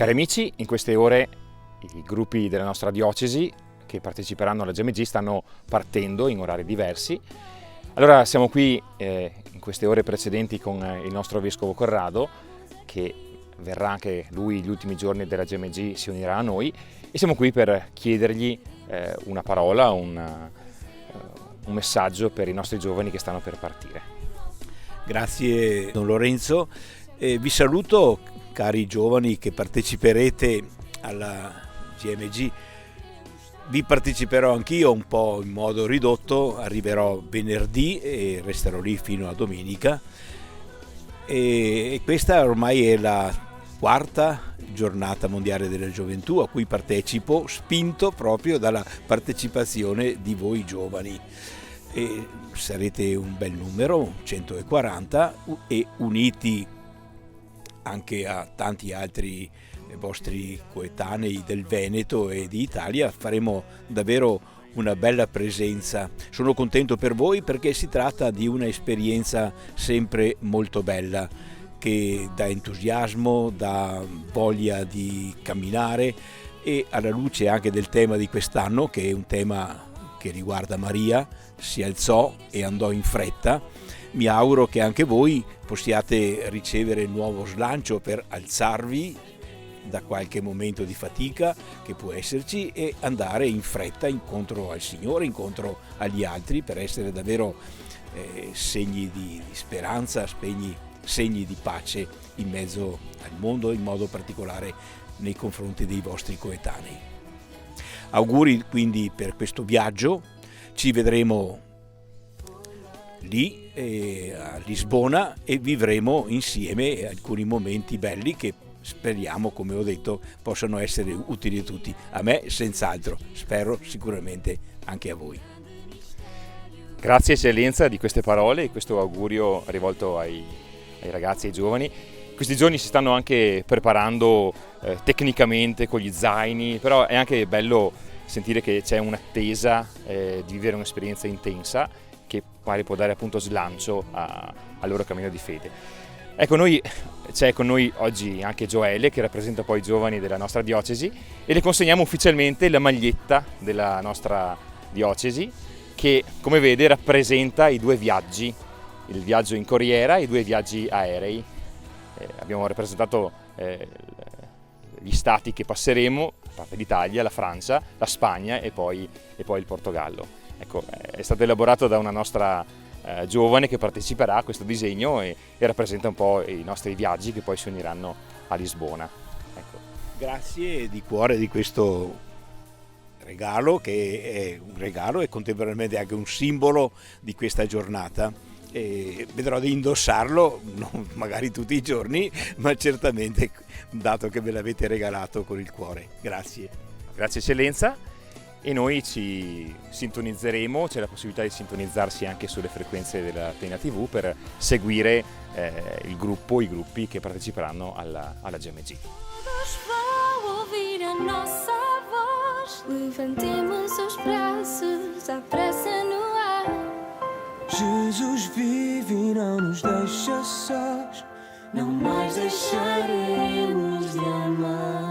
Cari amici, in queste ore i gruppi della nostra diocesi che parteciperanno alla GMG stanno partendo in orari diversi. Allora siamo qui in queste ore precedenti con il nostro Vescovo Corrado, che verrà anche lui gli ultimi giorni della GMG, si unirà a noi, e siamo qui per chiedergli una parola, un messaggio per i nostri giovani che stanno per partire. Grazie Don Lorenzo, vi saluto cari giovani che parteciperete alla GMG. Vi parteciperò anch'io un po' in modo ridotto, arriverò venerdì e resterò lì fino a domenica, e questa ormai è la quarta giornata mondiale della gioventù a cui partecipo, spinto proprio dalla partecipazione di voi giovani. E sarete un bel numero, 140, e uniti anche a tanti altri vostri coetanei del Veneto e di Italia, faremo davvero una bella presenza. Sono contento per voi perché si tratta di un'esperienza sempre molto bella, che dà entusiasmo, dà voglia di camminare, e alla luce anche del tema di quest'anno, che è un tema che riguarda Maria, si alzò e andò in fretta. Mi auguro che anche voi possiate ricevere nuovo slancio per alzarvi da qualche momento di fatica che può esserci e andare in fretta incontro al Signore, incontro agli altri, per essere davvero segni di speranza, segni di pace in mezzo al mondo, in modo particolare nei confronti dei vostri coetanei. Auguri quindi per questo viaggio, ci vedremo lì a Lisbona e vivremo insieme alcuni momenti belli che speriamo, come ho detto, possano essere utili a tutti. A me senz'altro, spero sicuramente anche a voi. Grazie Eccellenza di queste parole e questo augurio rivolto ai ragazzi e ai giovani. Questi giorni si stanno anche preparando tecnicamente con gli zaini, però è anche bello sentire che c'è un'attesa di vivere un'esperienza intensa che pare può dare appunto slancio al loro cammino di fede. Ecco, c'è con noi oggi anche Gioele, che rappresenta poi i giovani della nostra diocesi, e le consegniamo ufficialmente la maglietta della nostra diocesi, che come vede rappresenta i due viaggi, il viaggio in corriera e i due viaggi aerei. Abbiamo rappresentato gli stati che passeremo, a parte l'Italia, la Francia, la Spagna e poi il Portogallo. Ecco, è stato elaborato da una nostra giovane che parteciperà a questo disegno e rappresenta un po' i nostri viaggi che poi si uniranno a Lisbona. Ecco. Grazie di cuore di questo regalo, che è un regalo e contemporaneamente anche un simbolo di questa giornata. E vedrò di indossarlo, non magari tutti i giorni, ma certamente, dato che me l'avete regalato con il cuore. Grazie. Grazie Eccellenza, e noi ci sintonizzeremo, c'è la possibilità di sintonizzarsi anche sulle frequenze della Tena TV per seguire i gruppi che parteciperanno alla GMG. Levantemos os braços à pressa no ar. Jesus vive e não nos deixa sós, Não mais deixaremos de amar.